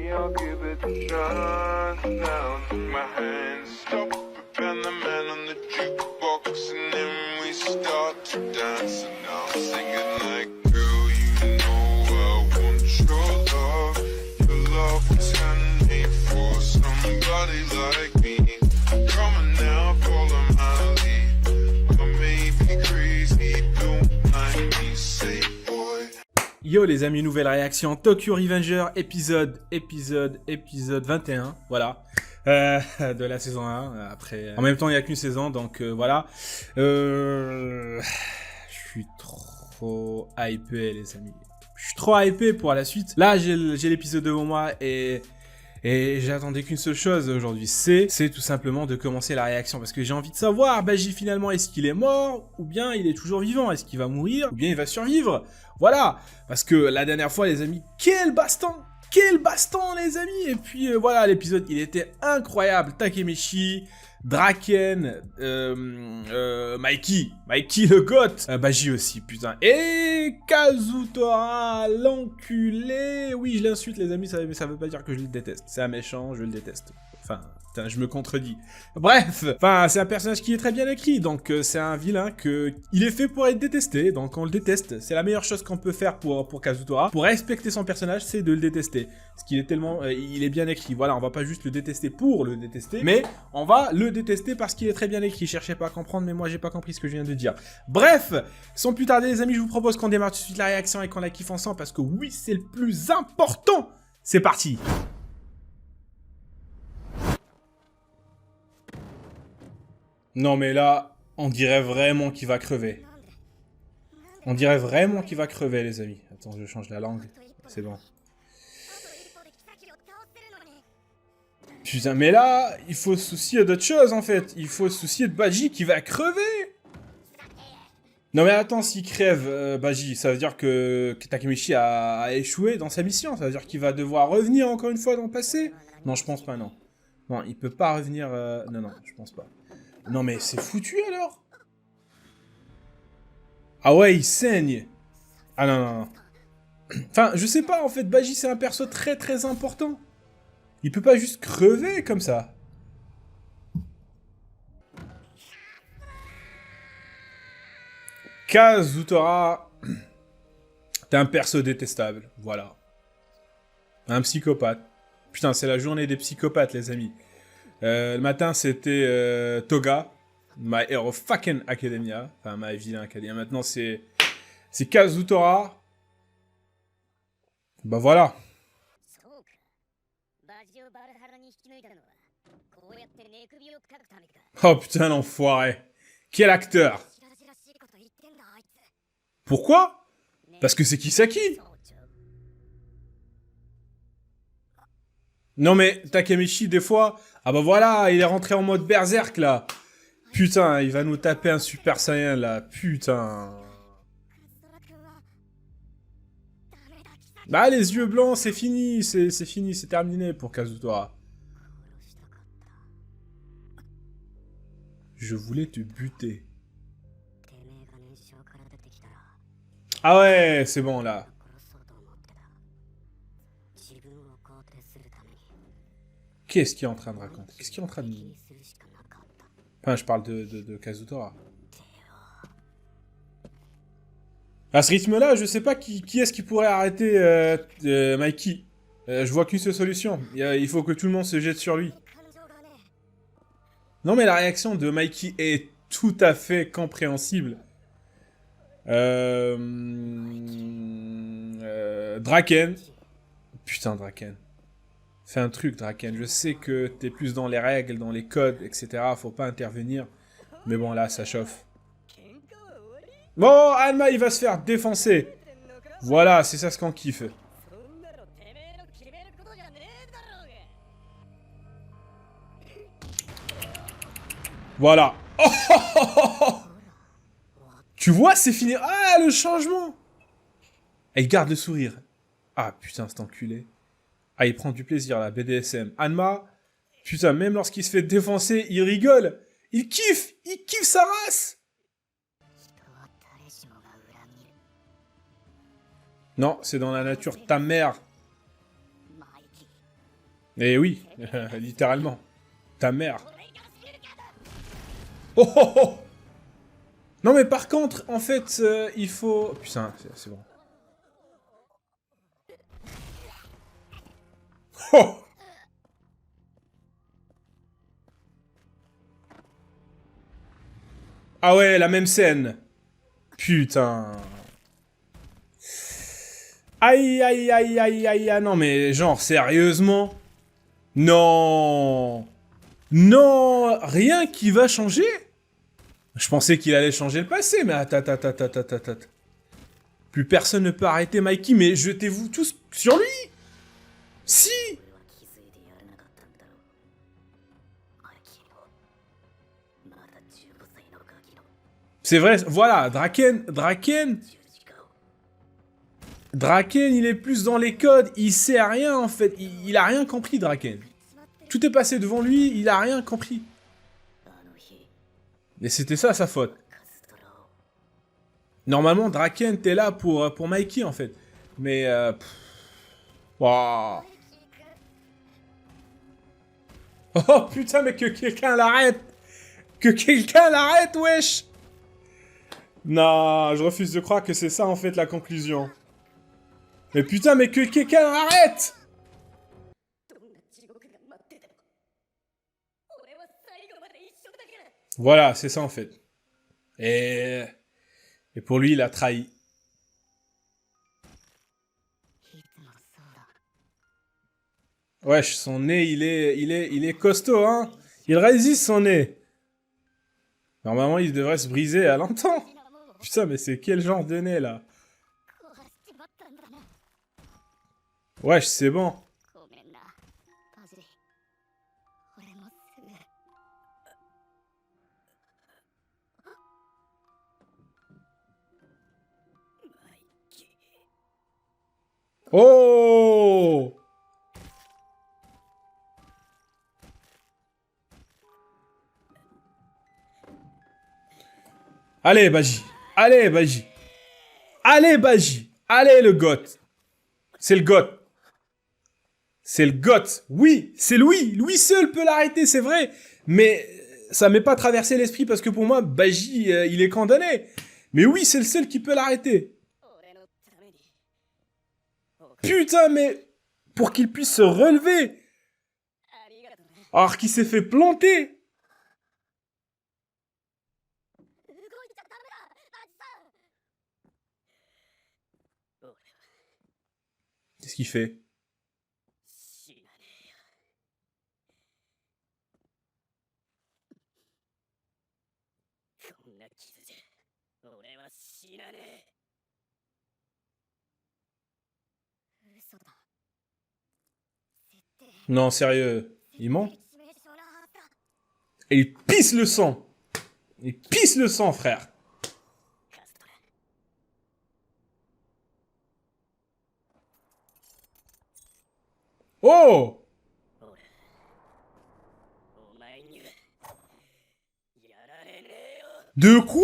Maybe I'll give it a shot. Now take my hand, stop it, and the man on the jukebox, and then we start to dance. And I'm singing like, girl, you know I want your love. Your love was handmade for somebody like me. Come on now, follow my lead. I may be crazy, don't mind me, say boy. Yo les amis, nouvelle réaction, Tokyo Revenger, épisode 21, voilà, de la saison 1, après, en même temps il n'y a qu'une saison, donc voilà, je suis trop hypé les amis, je suis trop hypé pour la suite, là j'ai l'épisode devant moi et j'attendais qu'une seule chose aujourd'hui, c'est tout simplement de commencer la réaction, parce que j'ai envie de savoir, Baji finalement, est-ce qu'il est mort, ou bien il est toujours vivant, est-ce qu'il va mourir, ou bien il va survivre, voilà, parce que la dernière fois les amis, quel baston les amis, et puis voilà, l'épisode il était incroyable, Takemichi, Draken, Mikey le goth, Baji aussi, putain, et Kazutora, l'enculé, oui je l'insulte les amis, mais ça veut pas dire que je le déteste, c'est un méchant, je le déteste, enfin, putain, je me contredis, bref, enfin, c'est un personnage qui est très bien écrit, donc c'est un vilain il est fait pour être détesté, donc on le déteste, c'est la meilleure chose qu'on peut faire pour Kazutora, pour respecter son personnage, c'est de le détester, parce qu'il est tellement, il est bien écrit, voilà, on va pas juste le détester pour le détester, mais on va le détester parce qu'il est très bien écrit, cherchez pas à comprendre, mais moi j'ai pas compris ce que je viens de dire. Bref, sans plus tarder les amis, je vous propose qu'on démarre tout de suite la réaction et qu'on la kiffe ensemble, parce que oui, c'est le plus important. C'est parti. Non mais là, on dirait vraiment qu'il va crever. On dirait vraiment qu'il va crever les amis. Attends, je change la langue, c'est bon. Putain, mais là, il faut se soucier d'autre chose en fait. Il faut se soucier de Baji qui va crever. Non mais attends, s'il crève, Baji, ça veut dire que Takemichi a échoué dans sa mission. Ça veut dire qu'il va devoir revenir encore une fois dans le passé. Non, je pense pas, non. Non, il peut pas revenir... Non, je pense pas. Non mais c'est foutu alors. Ah ouais, il saigne. Ah non. Enfin, je sais pas, en fait, Baji c'est un perso très important. Il peut pas juste crever comme ça. Kazutora, t'es un perso détestable, voilà. Un psychopathe. Putain, c'est la journée des psychopathes, les amis. Le matin, c'était Toga, My Hero Fucking Academia. Enfin, My Villain Academia. Maintenant, c'est Kazutora. Bah voilà. Oh putain, l'enfoiré. Quel acteur. Pourquoi? Parce que c'est Kisaki. Non mais, Takemichi, des fois... Ah bah voilà, il est rentré en mode berserk, là. Putain, il va nous taper un Super Saiyan, là. Putain. Bah, les yeux blancs, c'est fini. C'est fini, c'est terminé pour Kazutora. Je voulais te buter. Ah ouais, c'est bon, là. Qu'est-ce qu'il est en train de raconter? Qu'est-ce qu'il est en train de... Enfin, je parle de Kazutora. À ce rythme-là, je sais pas qui est-ce qui pourrait arrêter Mikey. Je vois qu'une seule solution. Il faut que tout le monde se jette sur lui. Non, mais la réaction de Mikey est tout à fait compréhensible. Draken. Putain, Draken. Fais un truc, Draken. Je sais que t'es plus dans les règles, dans les codes, etc. Faut pas intervenir. Mais bon, là, ça chauffe. Bon, Alma, il va se faire défoncer. Voilà, c'est ça ce qu'on kiffe. Voilà. Oh, oh, oh, oh, oh. Tu vois, c'est fini. Ah, le changement. Et il garde le sourire. Ah, putain, cet enculé. Ah, il prend du plaisir, là, BDSM. Hanma, putain, même lorsqu'il se fait défoncer, il rigole. Il kiffe sa race. Non, c'est dans la nature, ta mère. Et oui, littéralement. Ta mère. Oh oh oh. Non mais par contre, en fait, il faut... Putain, c'est bon. Oh. Ah ouais, la même scène. Putain. Aïe, aïe, aïe, aïe, aïe, aïe. Non mais genre, sérieusement. Non. Non, rien qui va changer. Je pensais qu'il allait changer le passé, mais attends, attends, attends, attends, attends. Plus personne ne peut arrêter Mikey, mais jetez-vous tous sur lui. Si. C'est vrai, voilà, Draken, il est plus dans les codes, il sait rien en fait, il a rien compris, Draken. Tout est passé devant lui, il a rien compris. Et c'était ça sa faute. Normalement, Draken, t'es là pour Mikey en fait. Mais... Wow. Oh putain, mais que quelqu'un l'arrête. Que quelqu'un l'arrête, wesh. Non, je refuse de croire que c'est ça en fait la conclusion. Mais putain, mais que quelqu'un l'arrête. Voilà, c'est ça en fait. Et pour lui, il a trahi. Wesh, son nez, il est costaud, hein. Il résiste son nez. Normalement, il devrait se briser à longtemps. Putain, mais c'est quel genre de nez, là? Wesh, c'est bon. Oh! Allez, Baji. Allez, Baji. Allez, Baji. Allez, le goth. C'est le goth. C'est le goth. Oui, c'est Louis. Louis seul peut l'arrêter, c'est vrai. Mais ça m'est pas traversé l'esprit parce que pour moi, Baji, il est condamné. Mais oui, c'est le seul qui peut l'arrêter. Putain, mais... Pour qu'il puisse se relever. Alors qu'il s'est fait planter. Qu'est-ce qu'il fait? Non, sérieux. Il ment? Et il pisse le sang. Il pisse le sang, frère. Oh! De quoi?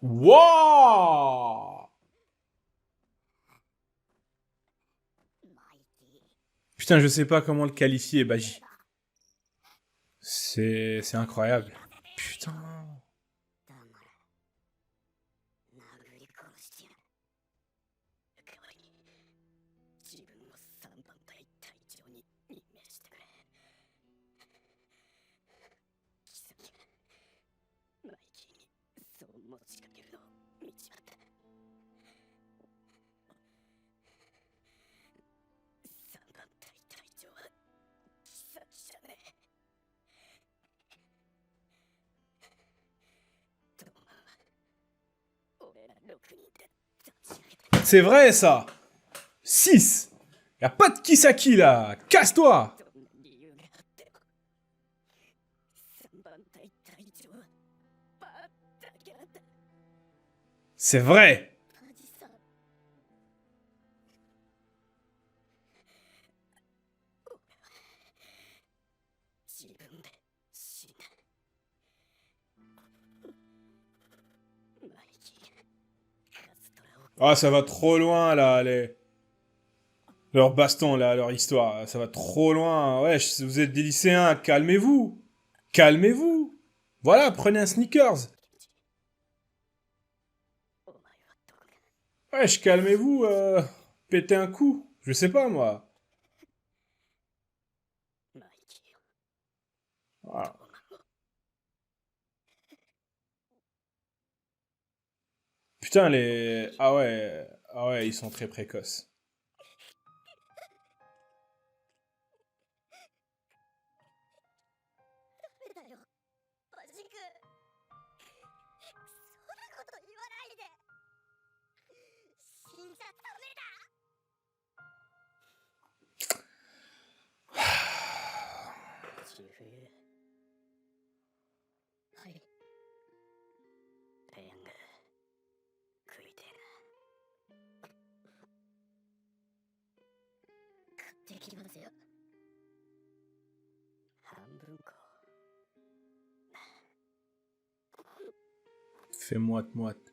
Wow! Putain, je sais pas comment le qualifier, Baji. C'est incroyable. Putain. C'est vrai, ça. 6. Y a pas de Kisaki, là. Casse-toi. C'est vrai. Ah, ça va trop loin, là, leur baston, là, leur histoire. Ça va trop loin. Ouais, vous êtes des lycéens, calmez-vous. Calmez-vous. Voilà, prenez un sneakers. Wesh, calmez-vous, pétez un coup. Je sais pas, moi. Voilà. Putain, les... Ah ouais, ils sont très précoces. Fais moite-moite.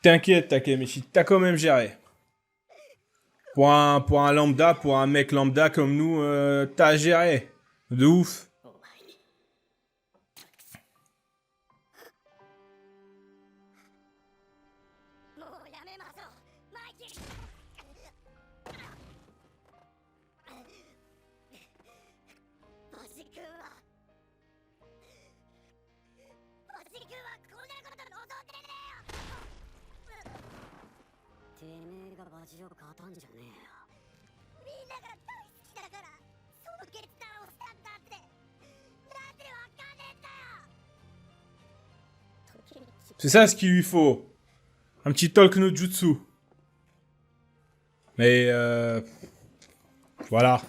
T'inquiète, Takemeshi, t'as quand même géré. Pour un lambda, pour un mec lambda comme nous, t'as géré. De ouf. C'est ça ce qu'il lui faut. Un petit talk no jutsu. Mais voilà.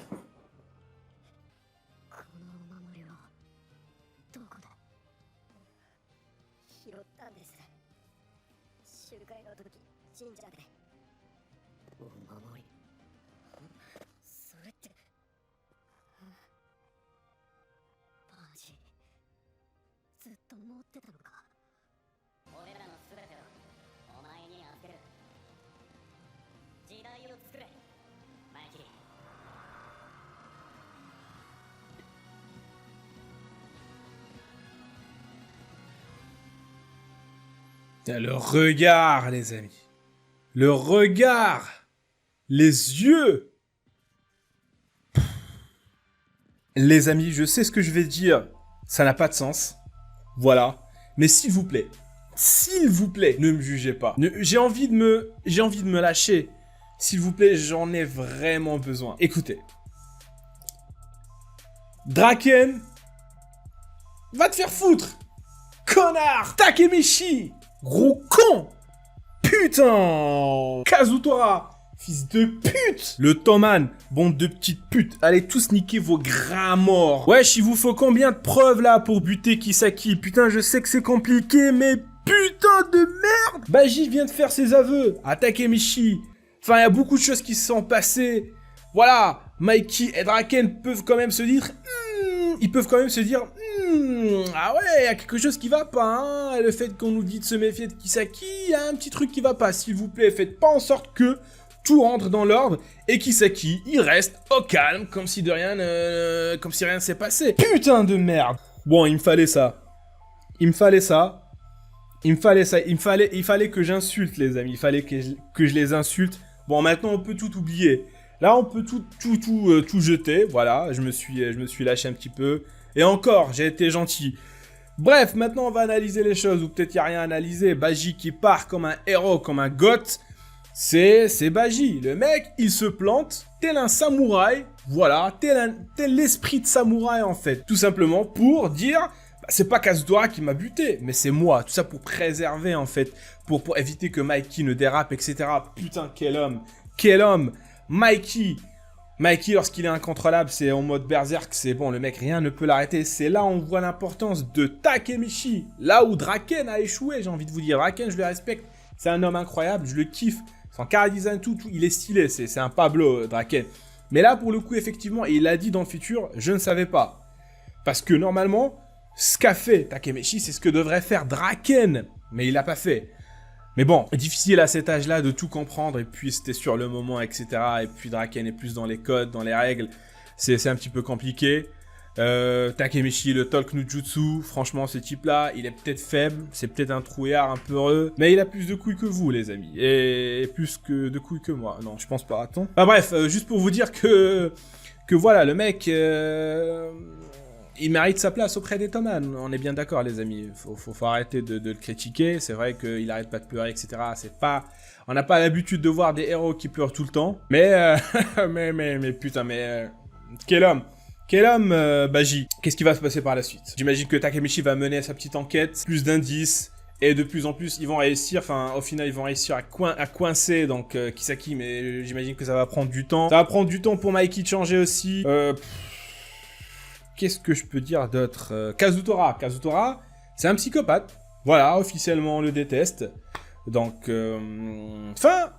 Le regard, les amis. Le regard. Les yeux. Les amis, je sais ce que je vais dire. Ça n'a pas de sens. Voilà. Mais s'il vous plaît, ne me jugez pas. J'ai envie de me lâcher. S'il vous plaît, j'en ai vraiment besoin. Écoutez. Draken. Va te faire foutre. Connard. Takemeshi. Gros con. Putain. Kazutora. Fils de pute. Le Toman. Bande de petites putes. Allez tous niquer vos gras morts. Wesh, il vous faut combien de preuves là pour buter Kisaki? Putain, je sais que c'est compliqué, mais putain de merde. Baji vient de faire ses aveux à Takemeshi. Enfin, il y a beaucoup de choses qui se sont passées. Voilà. Mikey et Draken peuvent quand même se dire... ils peuvent quand même se dire... ah ouais, il y a quelque chose qui va pas, hein. Le fait qu'on nous dit de se méfier de Kisaki, il y a un petit truc qui va pas. S'il vous plaît, faites pas en sorte que tout rentre dans l'ordre, et Kisaki, il reste au calme, comme si rien ne s'est passé. Putain de merde. Bon, il me fallait ça. Il fallait que j'insulte les amis, il fallait que je les insulte. Bon, maintenant on peut tout oublier. Là, on peut tout jeter, voilà, je me suis lâché un petit peu. Et encore, j'ai été gentil. Bref, maintenant on va analyser les choses, ou peut-être il n'y a rien à analyser. Baji qui part comme un héros, comme un goth, c'est Baji. Le mec, il se plante, tel un samouraï, voilà, tel l'esprit de samouraï en fait. Tout simplement pour dire, bah, c'est pas Kazutora qui m'a buté, mais c'est moi. Tout ça pour préserver en fait, pour éviter que Mikey ne dérape, etc. Putain, quel homme. Mikey, lorsqu'il est incontrôlable, c'est en mode berserk, c'est bon, le mec, rien ne peut l'arrêter. C'est là où on voit l'importance de Takemichi. Là où Draken a échoué, j'ai envie de vous dire. Draken, je le respecte, c'est un homme incroyable, je le kiffe. Son chara-design, tout, il est stylé, c'est un Pablo, Draken. Mais là, pour le coup, effectivement, et il l'a dit dans le futur, je ne savais pas. Parce que normalement, ce qu'a fait Takemichi, c'est ce que devrait faire Draken. Mais il l'a pas fait. Mais bon, difficile à cet âge-là de tout comprendre, et puis c'était sur le moment, etc. Et puis Draken est plus dans les codes, dans les règles, c'est un petit peu compliqué. Takemichi, le Talk no Jutsu, franchement ce type-là, il est peut-être faible, c'est peut-être un trouillard un peu heureux, mais il a plus de couilles que vous les amis, et plus que de couilles que moi. Non, je pense pas, attends. Enfin bref, juste pour vous dire que voilà, le mec... il mérite sa place auprès des Toman, on est bien d'accord les amis, faut arrêter de le critiquer, c'est vrai qu'il arrête pas de pleurer, etc. On n'a pas l'habitude de voir des héros qui pleurent tout le temps, mais putain, quel homme, Baji. Qu'est-ce qui va se passer par la suite? J'imagine que Takemichi va mener sa petite enquête, plus d'indices, et de plus en plus, ils vont réussir, enfin, au final, ils vont réussir à coincer, donc, Kisaki, mais j'imagine que ça va prendre du temps. Ça va prendre du temps pour Mikey de changer aussi, qu'est-ce que je peux dire d'autre? Kazutora, c'est un psychopathe. Voilà, officiellement on le déteste. Donc, enfin,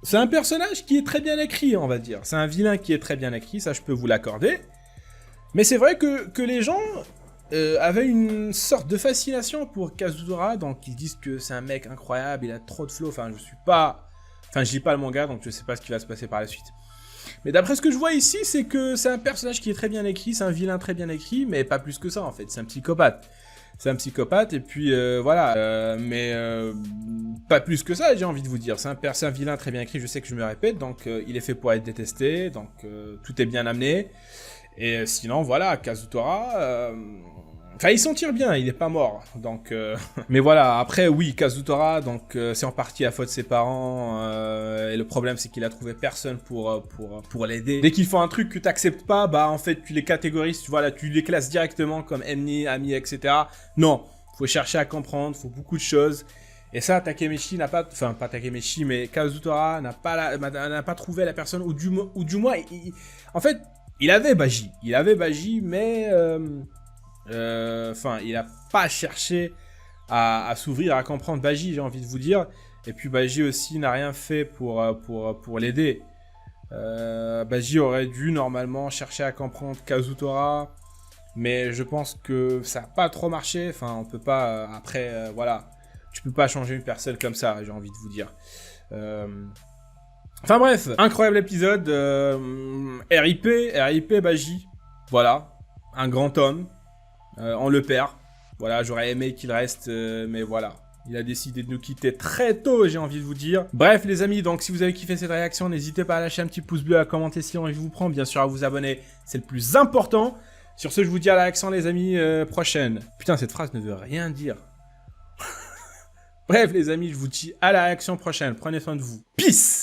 c'est un personnage qui est très bien écrit, on va dire. C'est un vilain qui est très bien écrit, ça je peux vous l'accorder. Mais c'est vrai que les gens avaient une sorte de fascination pour Kazutora. Donc ils disent que c'est un mec incroyable, il a trop de flow. Enfin, je lis pas le manga, donc je sais pas ce qui va se passer par la suite. Mais d'après ce que je vois ici, c'est que c'est un personnage qui est très bien écrit, c'est un vilain très bien écrit, mais pas plus que ça en fait, c'est un psychopathe. C'est un psychopathe, et puis voilà, mais pas plus que ça, j'ai envie de vous dire. C'est un vilain très bien écrit, je sais que je me répète, donc il est fait pour être détesté, donc tout est bien amené. Et sinon, voilà, Kazutora... Enfin, il s'en tire bien, il est pas mort, donc... Mais voilà, après, oui, Kazutora, donc c'est en partie la faute de ses parents, et le problème, c'est qu'il a trouvé personne pour l'aider. Dès qu'ils font un truc que t'acceptes pas, bah, en fait, tu les catégorises, voilà, tu les classes directement comme ennemi, ami, etc. Non, faut chercher à comprendre, faut beaucoup de choses, et ça, Takemichi n'a pas... Enfin, pas Takemichi, mais Kazutora n'a pas trouvé la personne, ou du moins, en fait, il avait Baji, mais... Enfin, il a pas cherché à s'ouvrir, à comprendre Baji, j'ai envie de vous dire. Et puis Baji aussi n'a rien fait pour l'aider. Baji aurait dû normalement chercher à comprendre Kazutora, mais je pense que ça n'a pas trop marché. Enfin, on peut pas, après, voilà, tu peux pas changer une personne comme ça, j'ai envie de vous dire. Enfin bref, incroyable épisode. RIP Baji, voilà, un grand homme. On le perd. Voilà, j'aurais aimé qu'il reste, mais voilà. Il a décidé de nous quitter très tôt, j'ai envie de vous dire. Bref, les amis, donc si vous avez kiffé cette réaction, n'hésitez pas à lâcher un petit pouce bleu, à commenter si je vous prends, bien sûr à vous abonner, c'est le plus important. Sur ce, je vous dis à la réaction, les amis, prochaine. Putain, cette phrase ne veut rien dire. Bref, les amis, je vous dis à la réaction prochaine. Prenez soin de vous. Peace!